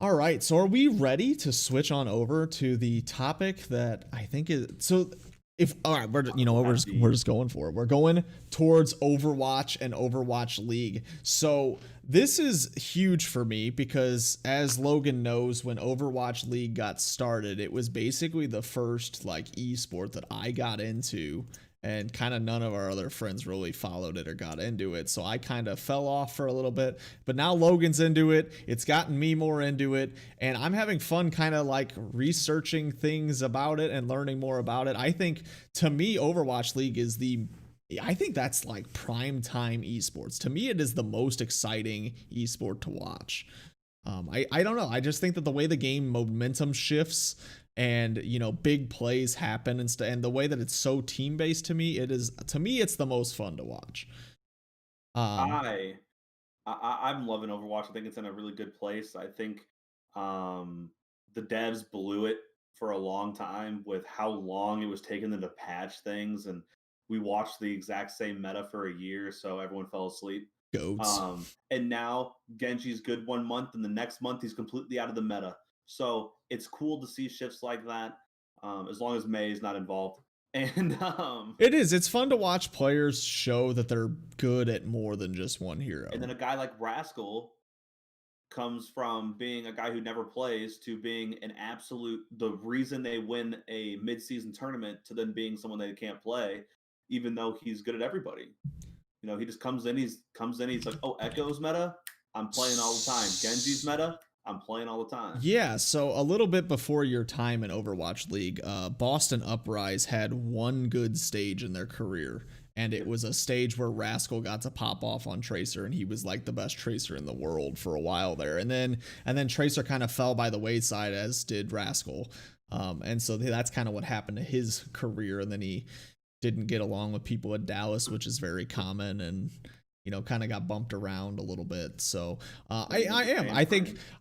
All right, so are we ready to switch on over to the topic that I think is so? If all right, we're you know what we're just going for it. We're going towards Overwatch and Overwatch League. So this is huge for me because, as Logan knows, when Overwatch League got started, it was basically the first like esport that I got into, and kind of none of our other friends really followed it or got into it. So I kind of fell off for a little bit, but now Logan's into it. It's gotten me more into it, and I'm having fun kind of like researching things about it and learning more about it. I think to me, Overwatch League is I think that's like prime time esports. To me, it is the most exciting esport to watch. I don't know. I just think that the way the game momentum shifts and big plays happen and the way that it's so team based, to me it's the most fun to watch. Um, I, I'm loving Overwatch. I think it's in a really good place. I think um, the devs blew it for a long time with how long it was taking them to patch things, and we watched the exact same meta for a year, so everyone fell asleep. Goats. And now Genji's good 1 month, and the next month he's completely out of the meta. So it's cool to see shifts like that, as long as May is not involved. And It is. It's fun to watch players show that they're good at more than just one and hero. then a guy like Rascal comes from being a guy who never plays to being an absolute the reason they win a mid-season tournament to then being someone they can't play, even though he's good at everybody. He just he's like, oh, Echo's meta, I'm playing all the time. Genji's meta, I'm playing all the time. Yeah, so a little bit before your time in Overwatch League, Boston Uprise had one good stage in their career, and it Yep. was a stage where Rascal got to pop off on Tracer, and he was like the best Tracer in the world for a while there. And then Tracer kind of fell by the wayside, as did Rascal. And so that's kind of what happened to his career, and then he didn't get along with people at Dallas, which is very common, and kind of got bumped around a little bit. So I am.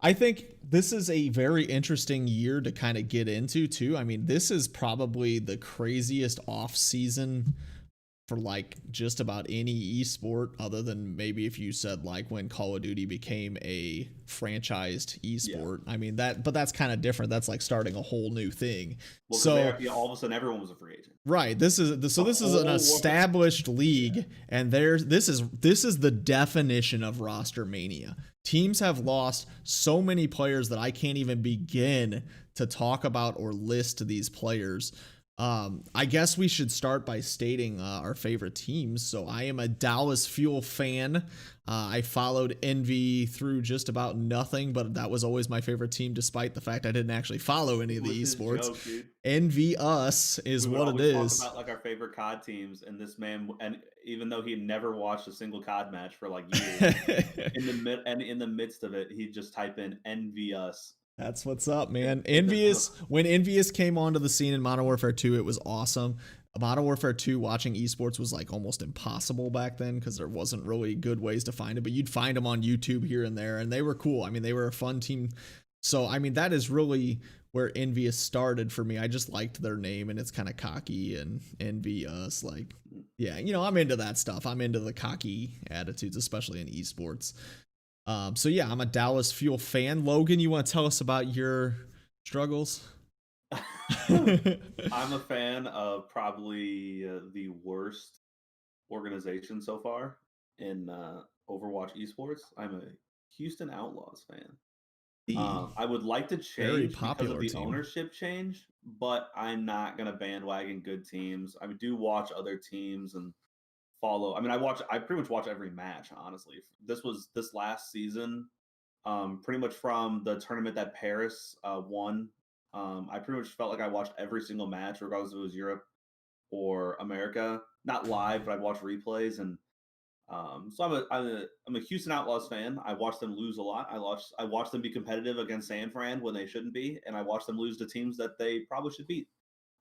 I think this is a very interesting year to kind of get into too. I mean, this is probably the craziest off season for like just about any esport, other than maybe if you said like when Call of Duty became a franchised Yeah. esport. I mean but that's kind of different. That's like starting a whole new thing. Well, because So all of a sudden everyone was a free agent. right, this is an Oh, established yeah. league, and this is the definition of roster mania. Teams have lost so many players that I can't even begin to talk about or list these players. I guess we should start by stating our favorite teams. So I am a Dallas Fuel fan. I followed Envy through just about nothing, but that was always my favorite team, despite the fact I didn't actually follow any It of the was his esports. joke, dude. Envy Us is We would what it always talk is. about like our favorite COD teams, and this man, and even though he had never watched a single COD match for like years, in the midst of it, he'd just type in "envy us." That's what's up, man. And then, When Envious came onto the scene in Modern Warfare 2, it was awesome. Modern Warfare 2, watching esports was like almost impossible back then because there wasn't really good ways to find it, but you'd find them on YouTube here and there, and they were cool. I mean, they were a fun team. So, I mean, that is really where Envious started for me. I just liked their name, and it's kind of cocky and envy us. Like, yeah, I'm into that stuff. I'm into the cocky attitudes, especially in esports. So yeah, I'm a Dallas Fuel fan. Logan, you want to tell us about your struggles? I'm a fan of probably the worst organization so far in Overwatch esports. I'm a Houston Outlaws fan. The I would like to very change because of popular the team. ownership change, but I'm not gonna bandwagon good teams. I do watch other teams and follow. I mean, I pretty much watch every match. Honestly, this last season, pretty much from the tournament that Paris won. I pretty much felt like I watched every single match, regardless if it was Europe or America. Not live, but I'd watch replays, and so I'm a Houston Outlaws fan. I watched them lose a lot. I watched them be competitive against San Fran when they shouldn't be, and I watched them lose to teams that they probably should beat.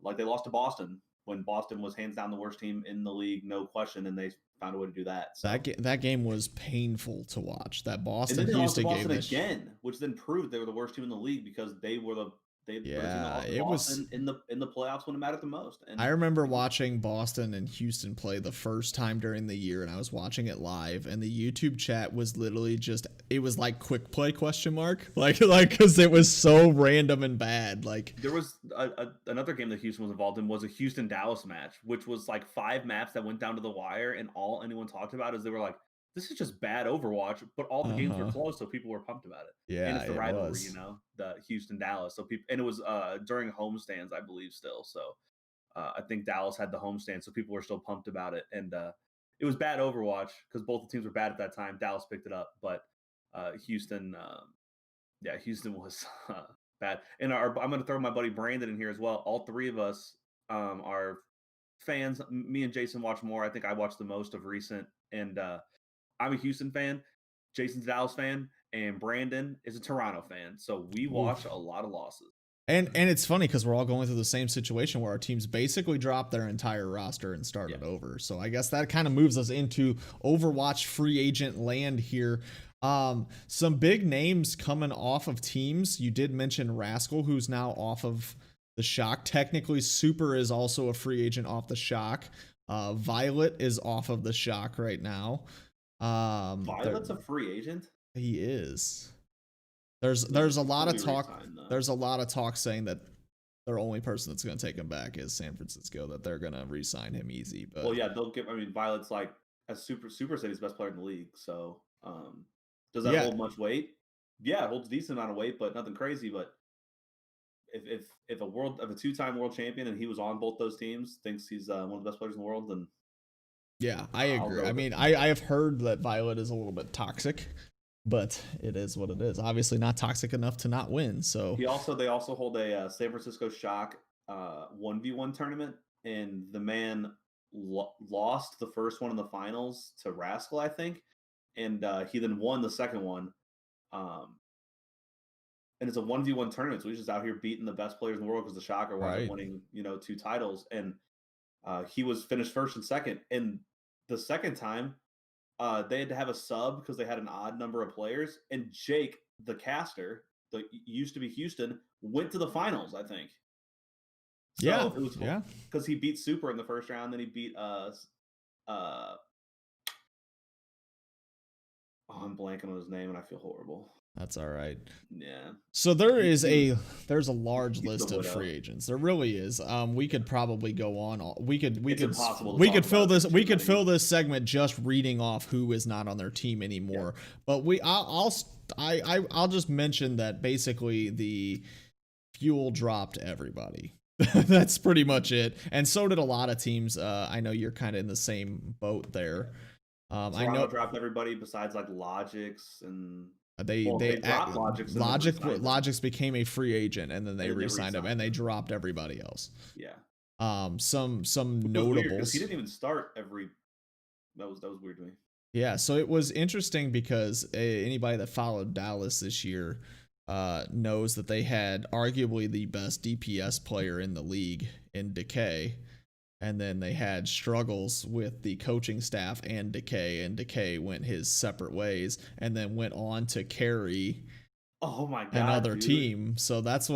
Like they lost to Boston when Boston was hands down the worst team in the league, no question, and they found a way to do that. So That game was painful to watch. That and Boston then they lost to Houston game. Boston again, which then proved they were the worst team in the league because they were the They're a team that lost to Boston in the playoffs when it mattered the most. And I remember watching Boston and Houston play the first time during the year, and I was watching it live, and the YouTube chat was literally just, it was like quick play question mark, like because it was so random and bad. Like there was another game that Houston was involved in was a Houston Dallas match, which was like 5 maps that went down to the wire, and all anyone talked about is they were like, this is just bad Overwatch, but all the games were close, so people were pumped about it. Yeah, and it's the rivalry, the Houston Dallas. So people, and it was during homestands, I believe, still. So I think Dallas had the homestand, so people were still pumped about it. And it was bad Overwatch because both the teams were bad at that time. Dallas picked it up, but Houston, Houston was bad. And I'm going to throw my buddy Brandon in here as well. All 3 of us are fans. Me and Jason watch more. I think I watched the most of recent, and I'm a Houston fan, Jason's a Dallas fan, and Brandon is a Toronto fan. So we watch a lot of losses. And it's funny because we're all going through the same situation where our teams basically dropped their entire roster and started over. So I guess that kind of moves us into Overwatch free agent land here. Some big names coming off of teams. You did mention Rascal, who's now off of the Shock. Technically, Super is also a free agent off the Shock. Violet is off of the Shock right now. Violet's a free agent? He is. There's a lot of talk. There's a lot of talk saying that their only person that's going to take him back is San Francisco. That they're going to re-sign him easy. But well, yeah, they'll give. I mean, Violet's like a Super City's best player in the league. So does that hold much weight? Yeah, it holds a decent amount of weight, but nothing crazy. But if a 2-time world champion and he was on both those teams thinks he's one of the best players in the world, then yeah, I agree. I mean, I have heard that Violet is a little bit toxic. But it is what it is. Obviously not toxic enough to not win. So they also hold a San Francisco Shock 1v1 tournament, and the man lost the first one in the finals to Rascal, I think, and he then won the second one. And it's a 1v1 tournament, so he's just out here beating the best players in the world because the Shock are winning 2 titles, and he was finished first and second. And the second time, they had to have a sub because they had an odd number of players. And Jake, the caster, that used to be Houston, went to the finals, I think. So it was because he beat Super in the first round, then he beat I'm blanking on his name and I feel horrible. That's all right. Yeah. So there's a large list of free agents. There really is. We could probably go on. We could fill this segment just reading off who is not on their team anymore. Yeah. But I'll just mention that basically the Fuel dropped everybody. That's pretty much it. And so did a lot of teams. I know you're kind of in the same boat there. I know dropped everybody besides like Logix and. Logix became a free agent and then they re-signed him and they dropped everybody else. Yeah. Some notables. He didn't even start every. That was weird to me. Yeah, so it was interesting because anybody that followed Dallas this year knows that they had arguably the best DPS player in the league in Decay. And then they had struggles with the coaching staff and Decay went his separate ways and then went on to carry another team. So that's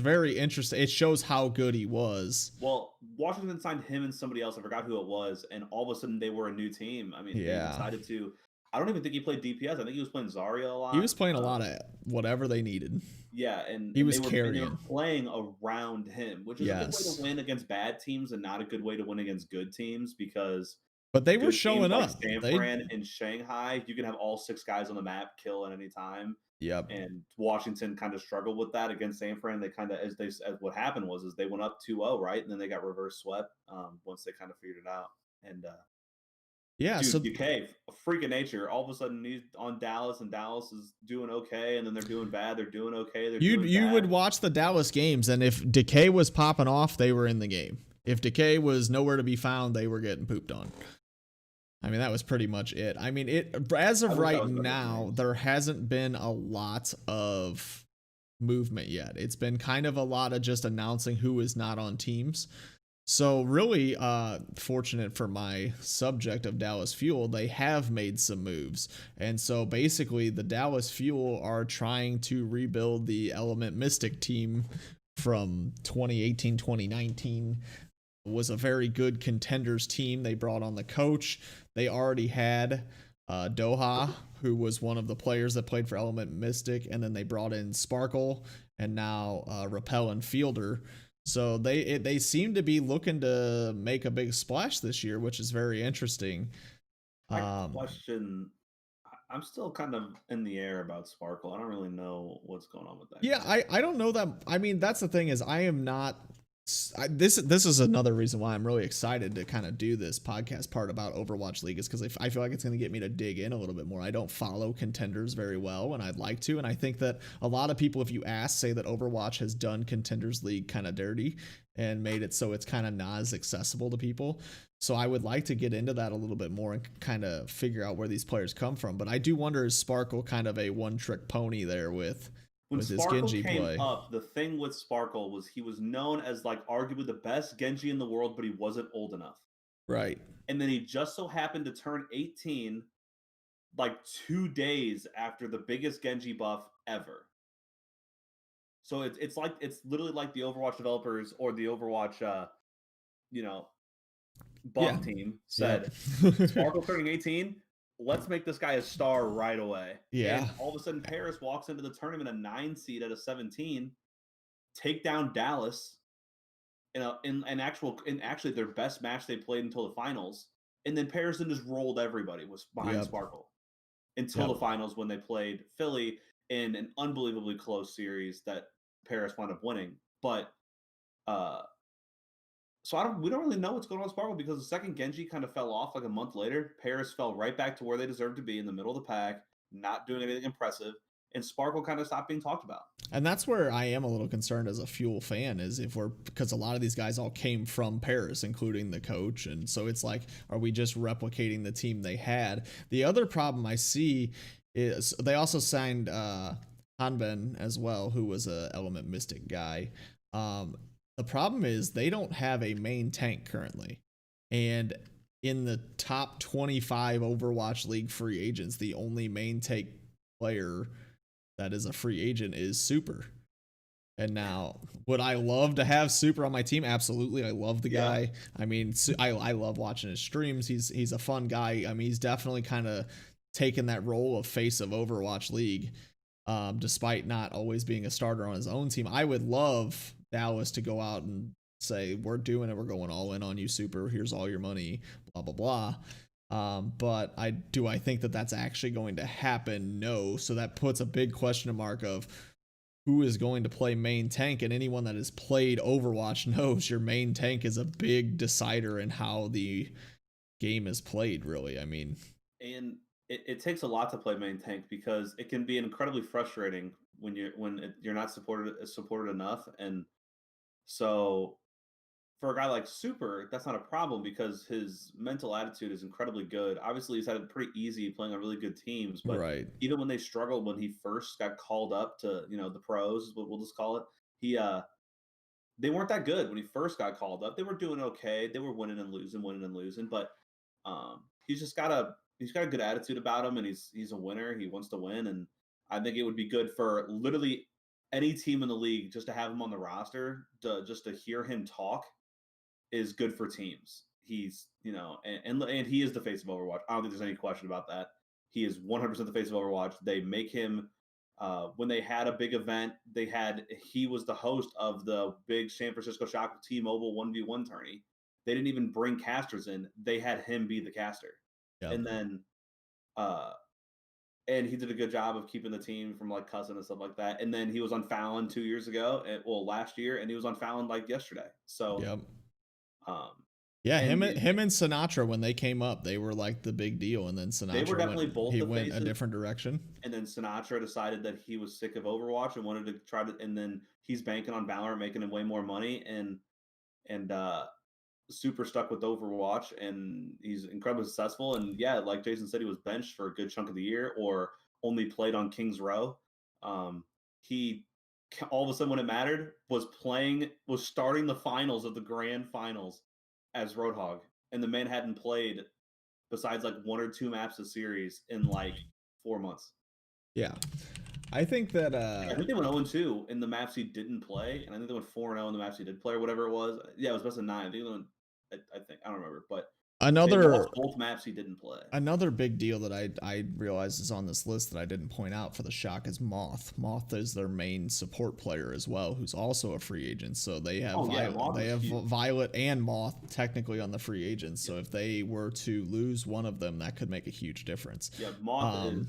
very interesting. It shows how good he was. Well, Washington signed him and somebody else. I forgot who it was. And all of a sudden they were a new team. I mean, they decided to. I don't even think he played DPS. I think he was playing Zarya a lot. He was playing a lot of whatever they needed. Yeah, and he was carrying. They were playing around him, which is a good way to win against bad teams and not a good way to win against good teams because. But they were showing up. Like San Fran and Shanghai, you can have all 6 guys on the map kill at any time. Yep. And Washington kind of struggled with that against San Fran. They kind of, as what happened was they went up 2-0, right, and then they got reverse swept once they kind of figured it out. And so Decay, a freak of nature. All of a sudden, he's on Dallas, and Dallas is doing okay, and then they're doing bad. They're doing okay. You would watch the Dallas games, and if Decay was popping off, they were in the game. If Decay was nowhere to be found, they were getting pooped on. I mean, that was pretty much it. I mean, as of right now, there hasn't been a lot of movement yet. It's been kind of a lot of just announcing who is not on teams. So really fortunate for my subject of Dallas Fuel, they have made some moves. And so basically the Dallas Fuel are trying to rebuild the Element Mystic team from 2018, 2019 was a very good contenders team. They brought on the coach. They already had Doha, who was one of the players that played for Element Mystic, and then they brought in Sparkle and now Rappel and Fielder. So they seem to be looking to make a big splash this year, which is very interesting. I question. I'm still kind of in the air about Sparkle. I don't really know what's going on with that. Yeah, I don't know that. I mean, that's the thing is I am not. This is another reason why I'm really excited to kind of do this podcast part about Overwatch League is because I feel like it's going to get me to dig in a little bit more. I don't follow contenders very well, and I'd like to. And I think that a lot of people, if you ask, say that Overwatch has done contenders league kind of dirty and made it so it's kind of not as accessible to people. So I would like to get into that a little bit more and kind of figure out where these players come from. But I do wonder, is Sparkle kind of a one-trick pony there with when his Sparkle Genji came play? up, the thing with Sparkle was he was known as like arguably the best Genji in the world, but he wasn't old enough. Right. And then he just so happened to turn 18 like 2 days after the biggest Genji buff ever. So it's like it's literally like the Overwatch developers or the Overwatch buff team said, Sparkle turning 18, let's make this guy a star right away. Yeah. And all of a sudden, Paris walks into the tournament a 9 seed at a 17, take down Dallas in actually their best match they played until the finals, and then Paris then just rolled everybody was behind Sparkle until the finals when they played Philly in an unbelievably close series that Paris wound up winning. But so we don't really know what's going on with Sparkle because the second Genji kind of fell off like a month later. Paris fell right back to where they deserved to be in the middle of the pack, not doing anything impressive, and Sparkle kind of stopped being talked about. And that's where I am a little concerned as a Fuel fan is because a lot of these guys all came from Paris, including the coach. And so it's like, are we just replicating the team they had? The other problem I see is they also signed Hanben as well, who was a Element Mystic guy. The problem is they don't have a main tank currently. And in the top 25 Overwatch League free agents, the only main tank player that is a free agent is Super. And now, would I love to have Super on my team? Absolutely. I love the guy. I mean, I love watching his streams. He's a fun guy. I mean, he's definitely kind of taken that role of face of Overwatch League, despite not always being a starter on his own team. I would love Dallas to go out and say, we're doing it. We're going all in on you, Super. Here's all your money, blah, blah, blah. But I think that that's actually going to happen? No. So that puts a big question mark of who is going to play main tank, and anyone that has played Overwatch knows your main tank is a big decider in how the game is played, really. I mean, and it takes a lot to play main tank because it can be incredibly frustrating when you're not supported enough. And so for a guy like Super, that's not a problem because his mental attitude is incredibly good. Obviously, he's had it pretty easy playing on really good teams, but even when they struggled when he first got called up to, the pros, is what we'll just call it, they weren't that good when he first got called up. They were doing okay. They were winning and losing, but he's got a good attitude about him, and he's a winner. He wants to win, and I think it would be good for literally any team in the league just to have him on the roster, just to hear him talk is good for teams. He's, and he is the face of Overwatch. I don't think there's any question about that. He is 100% the face of Overwatch. They make him, when they had a big event, he was the host of the big San Francisco Shock T-Mobile 1v1 tourney. They didn't even bring casters in. They had him be the caster. Yep. And then, and he did a good job of keeping the team from like cussing and stuff like that. And then he was on Fallon 2 years ago, last year, and he was on Fallon like yesterday. So, yep. Him and Sinatra, when they came up, they were like the big deal. And then Sinatra they were definitely both went a different direction. And then Sinatra decided that he was sick of Overwatch and wanted to try to. And then he's banking on Valorant, making him way more money, and Super stuck with Overwatch, and he's incredibly successful. And yeah, like Jason said, he was benched for a good chunk of the year, or only played on Kings Row. He all of a sudden, when it mattered, was starting the finals of the grand finals as Roadhog, and the man hadn't played besides like 1 or 2 maps a series in like 4 months. Yeah. I think that I think they went 0-2 in the maps he didn't play, and I think they went 4-0 in the maps he did play, or whatever it was. Yeah, it was best of 9. I think they went, I think I don't remember, but they another lost both maps he didn't play. another big deal that I realized is on this list that I didn't point out for the Shock is Moth. Moth is their main support player as well, who's also a free agent. So they have Violet and Moth technically on the free agents. So if they were to lose one of them, that could make a huge difference. Yeah, Moth is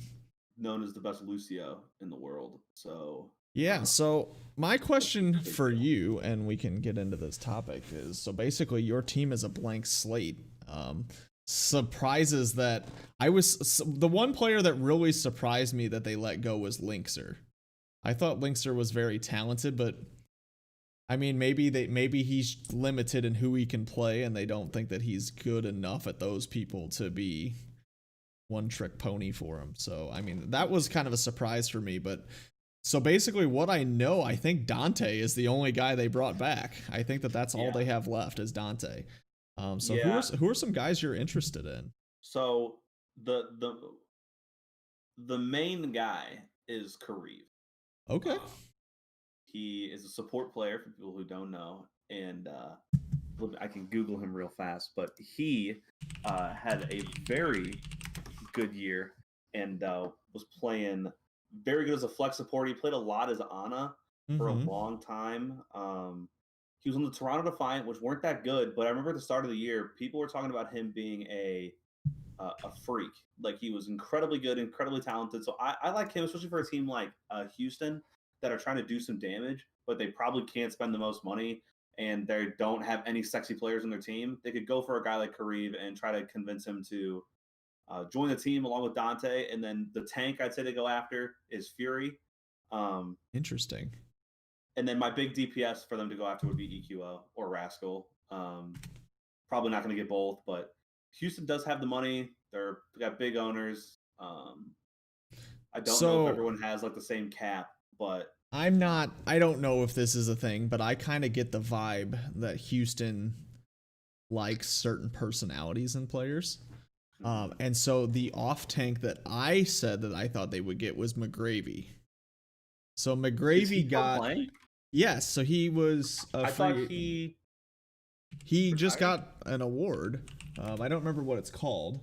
known as the best Lucio in the world. So yeah, so my question for you, and we can get into this topic, is so basically your team is a blank slate. Surprises that the one player that really surprised me that they let go was Linkser. I thought Linkser was very talented, but I mean maybe he's limited in who he can play, and they don't think that he's good enough at those people to be one trick pony for him. So I mean that was kind of a surprise for me, but so basically what I know, I think Dante is the only guy they brought back. I think that that's all they have left is Dante. So who are some guys you're interested in? So the main guy is Kareev. Okay. He is a support player for people who don't know, and I can Google him real fast, but he had a very good year and was playing very good as a flex support. He played a lot as Ana for a long time. He was on the Toronto Defiant, which weren't that good, but I remember at the start of the year, people were talking about him being a freak. Like he was incredibly good, incredibly talented. So I like him, especially for a team like Houston that are trying to do some damage, but they probably can't spend the most money and they don't have any sexy players on their team. They could go for a guy like Kareev and try to convince him to join the team along with Dante. And then the tank I'd say they go after is Fury. Interesting. And then my big DPS for them to go after would be EQO or Rascal. Probably not going to get both, but Houston does have the money. They got big owners. I don't know if everyone has like the same cap, but I don't know if this is a thing, but I kind of get the vibe that Houston likes certain personalities in players. And so the off tank that I said that I thought they would get was McGravy. So McGravy got yes, so he was I thought he just got an award. I don't remember what it's called,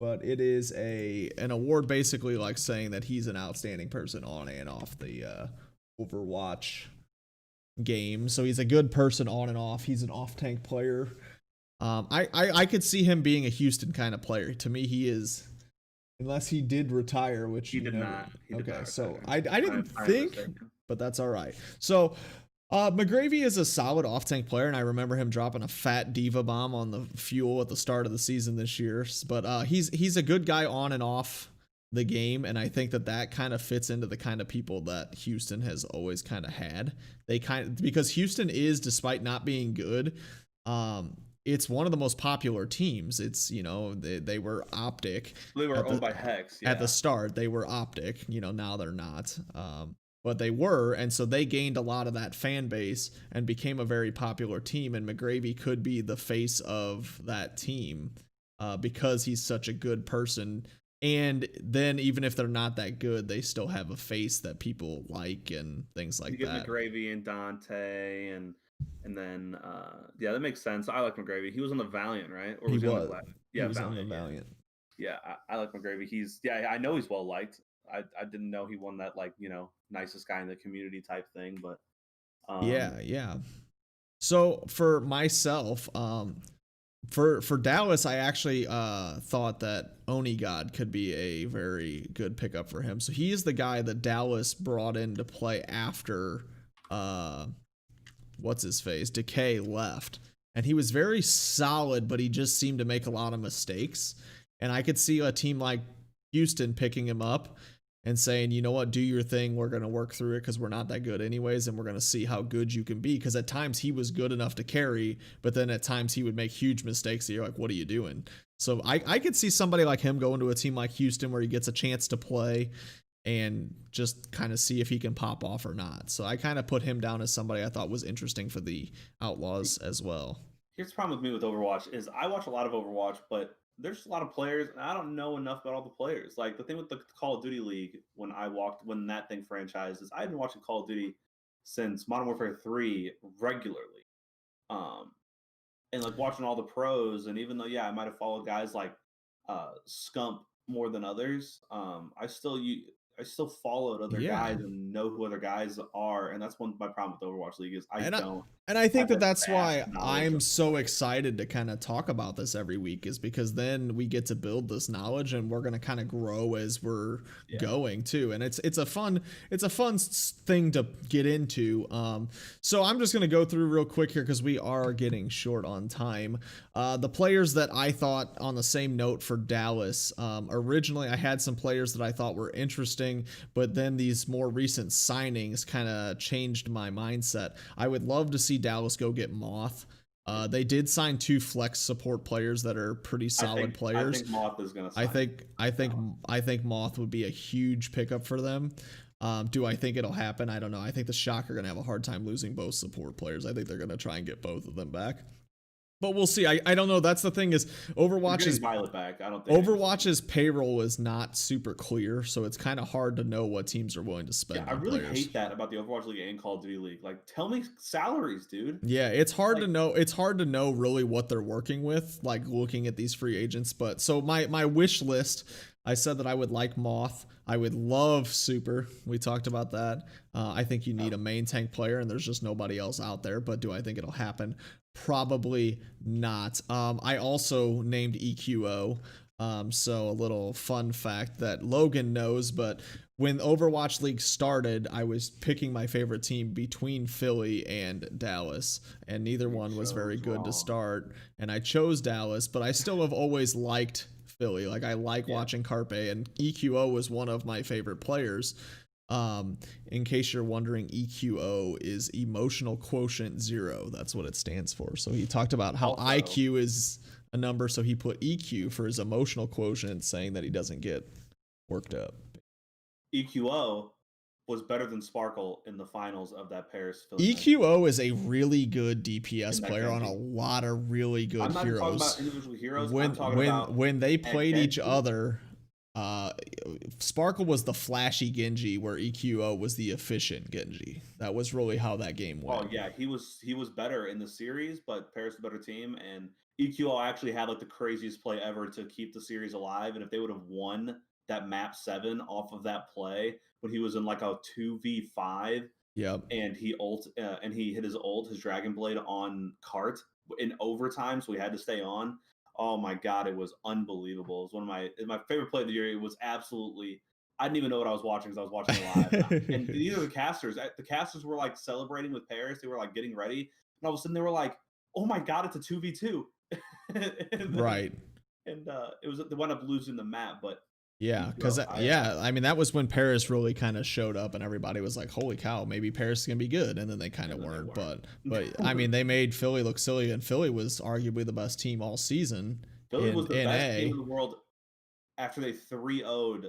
but it is an award basically like saying that he's an outstanding person on and off the Overwatch game. So he's a good person on and off. He's an off tank player. I could see him being a Houston kind of player. To me, he is, unless he did retire, which he did not. Okay, so I didn't think, but that's all right. So McGravy is a solid off tank player, and I remember him dropping a fat diva bomb on the fuel at the start of the season this year. But he's a good guy on and off the game, and I think that kind of fits into the kind of people that Houston has always kind of had. Because Houston is, despite not being good, it's one of the most popular teams. It's, they were Optic. They were owned by Hex. Yeah. At the start, they were Optic. Now they're not. But they were, and so they gained a lot of that fan base and became a very popular team. And McGravy could be the face of that team because he's such a good person. And then even if they're not that good, they still have a face that people like and things like that. You get McGravy and Dante and then that makes sense. I like McGravy. He was on the Valiant, right? Or was he was. Yeah, he was on the Valiant. Yeah, I like McGravy. I know he's well liked. I didn't know he won that nicest guy in the community type thing, but yeah. So for myself, for Dallas, I actually thought that Onigod could be a very good pickup for him. So he is the guy that Dallas brought in to play after what's his face? Decay left. And he was very solid, but he just seemed to make a lot of mistakes. And I could see a team like Houston picking him up and saying, you know what, do your thing. We're going to work through it because we're not that good anyways. And we're going to see how good you can be. Because at times he was good enough to carry, but then at times he would make huge mistakes. That you're like, what are you doing? So I could see somebody like him going to a team like Houston where he gets a chance to play and just kind of see if he can pop off or not. So I kind of put him down as somebody I thought was interesting for the Outlaws as well. Here's the problem with me with Overwatch is I watch a lot of Overwatch, but there's a lot of players, and I don't know enough about all the players. Like the thing with the Call of Duty League, when that thing franchised is, I've been watching Call of Duty since Modern Warfare 3 regularly. Um, and like watching all the pros, and even though I might have followed guys like Scump more than others, I still followed other Yeah. guys and know who other guys are, and that's one my problem with Overwatch League is I And I, don't and I think have that that that's vast why knowledge I'm of so players. excited to kind of talk about this every week, is because then we get to build this knowledge and we're going to kind of grow as we're Yeah, going too. And it's a fun thing to get into. So I'm just going to go through real quick here because we are getting short on time. The players that I thought, on the same note for Dallas, originally I had some players that I thought were interesting, but then these more recent signings kind of changed my mindset. I would love to see Dallas go get Moth. They did sign 2 flex support players that are pretty solid I players. think Moth is going to I sign. think I think Dallas. I think Moth would be a huge pickup for them. Do I think it'll happen? I don't know. I think the Shock are going to have a hard time losing both support players. I think they're going to try and get both of them back. But we'll see. I don't know. That's the thing is You're Overwatch getting is Violet back. I don't think anybody's Overwatch's payroll is not super clear, so it's kind of hard to know what teams are willing to spend I on really players. hate that about the Overwatch League and Call of Duty League. Like, tell me salaries, dude. Yeah, it's hard to Like, know. It's hard to know really what they're working with, like looking at these free agents. But so my wish list, I said that I would like Moth. I would love Super. We talked about that. I think you need a main tank player, and there's just nobody else out there. But do I think it'll happen? Probably not. I also named EQO. So a little fun fact that Logan knows, but when Overwatch League started, I was picking my favorite team between Philly and Dallas, and neither you one was very chose good to wrong. start. And I chose Dallas, but I still have always liked Philly. Like I like Yeah. watching Carpe, and EQO was one of my favorite players. In case you're wondering, EQO is emotional quotient 0. That's what it stands for. So he talked about how Also, IQ is a number, so he put EQ for his emotional quotient, saying that he doesn't get worked up. EQO was better than Sparkle in the finals of that Paris Philly match EQO is a really good DPS in that player on a Genji. lot of really good I'm not even talking heroes. about individual heroes. I'm When talking about when they at played each Genji. other, uh, Sparkle was the flashy Genji, where EQO was the efficient Genji. That was really how that game Oh went. yeah, he was better in the series, but Paris was a better team, and EQO actually had like the craziest play ever to keep the series alive. And if they would have won that map 7 off of that play, when he was in like a 2v5 Yep. and he hit his Dragon Blade on cart in overtime, so he had to stay on. Oh my god, it was unbelievable. It was one of my favorite play of the year. It was absolutely. I didn't even know what I was watching because I was watching it live. And these are the casters were like celebrating with Paris. They were like getting ready, and all of a sudden they were like, "Oh my god, it's a 2v2." and then Right. it was they wound up losing the map, but Yeah, because EQO, I mean that was when Paris really kind of showed up, and everybody was like, "Holy cow, maybe Paris is gonna be good," and then they kind of and then they weren't. But I weren't. mean, they made Philly look silly, and Philly was arguably the best team all season Philly in was the best team in NA. the world after they 3-0'd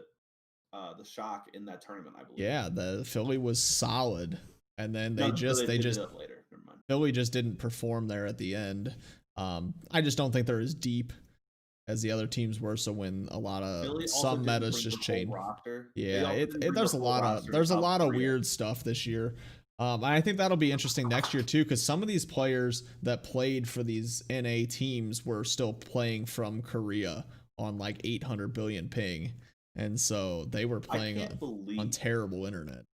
the Shock in that tournament, I believe. Yeah, the Philly was solid, and then No, so they they did just it later. Never mind. Philly just didn't perform there at the end. I just don't think they're as deep as the other teams were. So when a lot of Philly also some didn't metas bring the just full change. roster. They Yeah, also didn't bring the there's a full lot of roster to South Korea. weird stuff this year. I think that'll be interesting next year too, because some of these players that played for these NA teams were still playing from Korea on like 800 billion ping, and so they were I playing can't on believe terrible internet.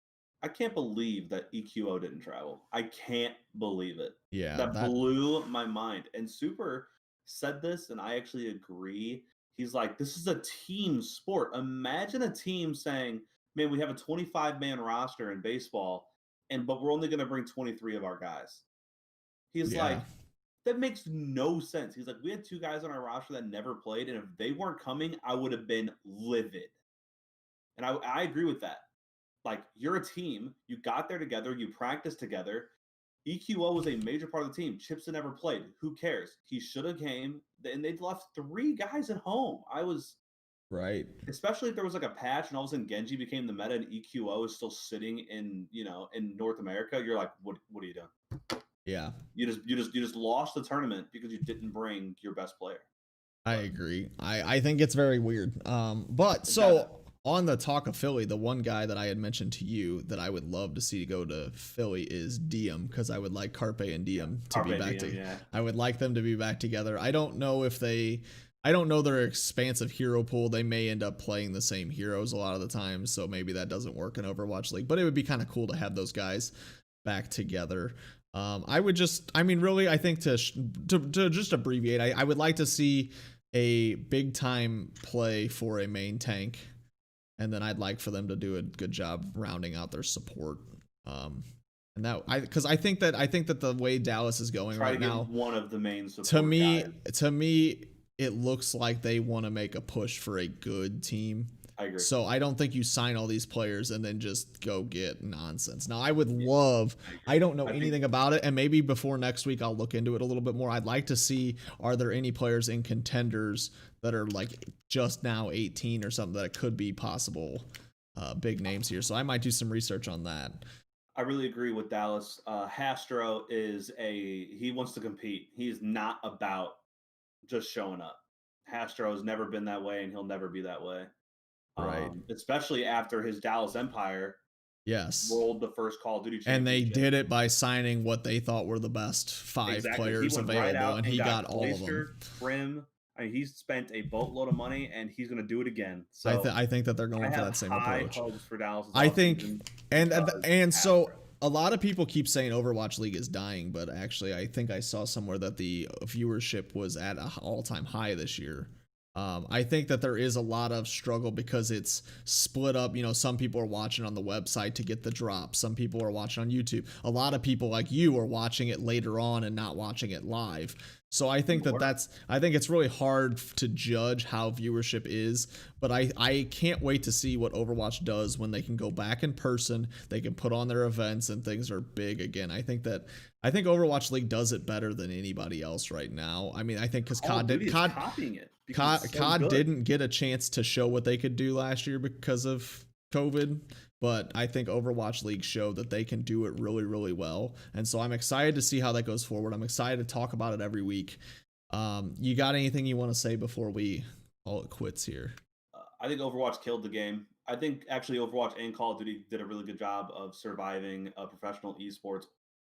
I can't believe that EQO didn't travel. I can't believe it. Yeah, That that blew my mind. And Super said this, and I actually agree. He's like, this is a team sport. Imagine a team saying, man, we have a 25-man roster in baseball, but we're only going to bring 23 of our guys. He's yeah, like, that makes no sense. He's like, we had 2 guys on our roster that never played, and if they weren't coming, I would have been livid. And I agree with that. Like, you're a team. You got there together. You practiced together. EQO was a major part of the team. Chipson never played. Who cares? He should have came. And they'd left 3 guys at home. I was, right. especially if there was like a patch and all of a sudden Genji became the meta and EQO is still sitting in, in North America. You're like, what are you doing? Yeah. You just lost the tournament because you didn't bring your best player. I But agree. I think it's very weird. But it got so on the talk of Philly, the one guy that I had mentioned to you that I would love to see go to Philly is Diem, because I would like Carpe and yeah, Diem to be Carpe back Diem, to. yeah. I would like them to be back together. I don't know if they. I don't know their expansive hero pool. They may end up playing the same heroes a lot of the time, so maybe that doesn't work in Overwatch League. But it would be kind of cool to have those guys back together. I would just, I mean, really, I think to just abbreviate, I would like to see a big time play for a main tank, and then I'd like for them to do a good job rounding out their support. And that because I think that the way Dallas is going Try right to get now, one of the main to support me, guys. to me, it looks like they want to make a push for a good team. I agree. So I don't think you sign all these players and then just go get nonsense. Now I would Yeah, love. I agree. I don't know I think anything about it, and maybe before next week I'll look into it a little bit more. I'd like to see, are there any players in contenders that are like just now 18 or something that it could be possible big names here. So I might do some research on that. I really agree with Dallas. Hastro he wants to compete. He's not about just showing up. Hastro has never been that way, and he'll never be that way. Right. Especially after his Dallas Empire Yes. rolled the first Call of Duty And they championship. did it by signing what they thought were the best five Exactly. He players went right available, out and and he got got all of them. Clayster, Prim. I mean, he's spent a boatload of money, and he's going to do it again. I So I think that they're I going for have that same high approach. hopes for Dallas's I think, offseason and because and so Astro. a lot of people keep saying Overwatch League is dying, but actually, I think I saw somewhere that the viewership was at an all-time high this year. I think that there is a lot of struggle because it's split up. You know, some people are watching on the website to get the drop. Some people are watching on YouTube. A lot of people like you are watching it later on and not watching it live. So I think I think it's really hard to judge how viewership is, but I can't wait to see what Overwatch does when they can go back in person, they can put on their events and things are big again. I think Overwatch League does it better than anybody else right now. I mean, I think because Call of Duty is copying it because it's so COD good. didn't get a chance to show what they could do last year because of COVID, but I think Overwatch League showed that they can do it really, really well. And so I'm excited to see how that goes forward. I'm excited to talk about it every week. You got anything you want to say before we call it quits here? I think Overwatch killed the game. I think actually Overwatch and Call of Duty did a really good job of surviving a professional esports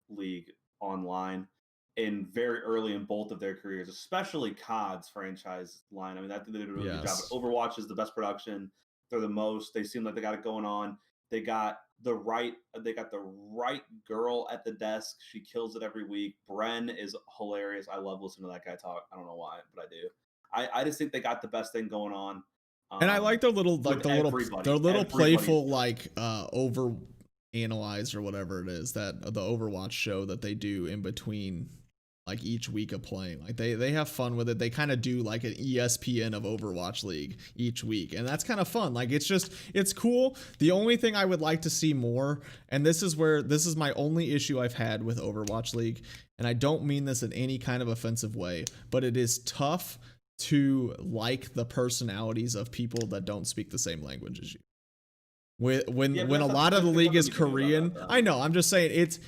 league online in very early in both of their careers, especially COD's franchise line. I mean, I think they did a really good job. But Yes. Overwatch is the best production. They're the most. They seem like they got it going on. They got the right girl at the desk. She kills it every week. Bren is hilarious. I love listening to that guy talk. I don't know why, but I do. I just think they got the best thing going on. And I like their little With everybody. playful like over analyze or whatever it is, that the Overwatch show that they do in between like each week of playing. Like they have fun with it. They kind of do like an ESPN of Overwatch League each week, and that's kind of fun. Like it's cool. The only thing I would like to see more, and this is my only issue I've had with Overwatch League, and I don't mean this in any kind of offensive way, but it is tough to like the personalities of people that don't speak the same language as you. When a lot of the league is Korean, I know. I'm just saying it's.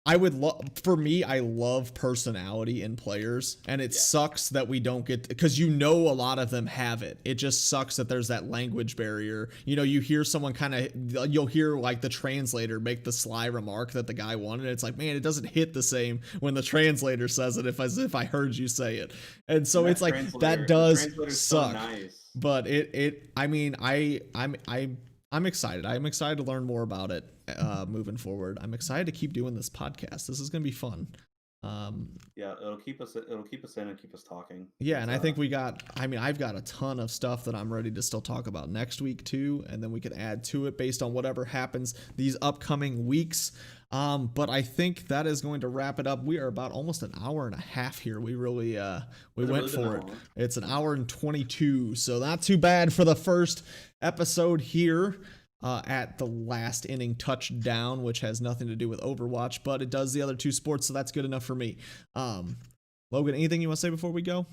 I would love, for me, I love personality in players, and it sucks that we don't get, because a lot of them have it. It just sucks that there's that language barrier. You know, you hear someone you'll hear like the translator make the sly remark that the guy wanted. It's like, man, it doesn't hit the same when the translator says it as if I heard you say it. And so it's like that does suck. So nice. But I mean, I'm excited. I'm excited to learn more about it moving forward. I'm excited to keep doing this podcast. This is going to be fun. Yeah, it'll keep us in and keep us talking. Yeah, and I think I've got a ton of stuff that I'm ready to still talk about next week too, and then we could add to it based on whatever happens these upcoming weeks. But I think that is going to wrap it up. We are about almost an hour and a half here. We really we went for it. It's an hour and 22, so not too bad for the first episode here. At the last inning touchdown, which has nothing to do with Overwatch, but it does the other two sports, so that's good enough for me. Logan, anything you want to say before we go?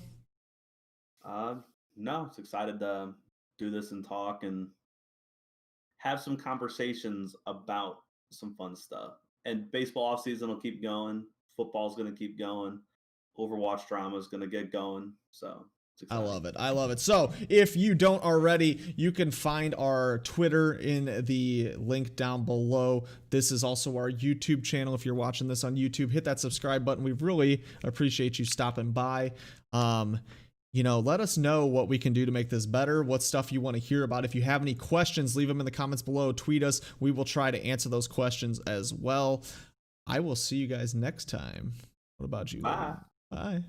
No, it's excited to do this and talk and have some conversations about some fun stuff. And baseball offseason will keep going. Football's going to keep going. Overwatch drama is going to get going. So I love it. I love it. So if you don't already, you can find our Twitter in the link down below. This is also our YouTube channel. If you're watching this on YouTube, hit that subscribe button. We really appreciate you stopping by. Let us know what we can do to make this better, what stuff you want to hear about. If you have any questions, leave them in the comments below, tweet us. We will try to answer those questions as well. I will see you guys next time. What about you? Bye. Bye.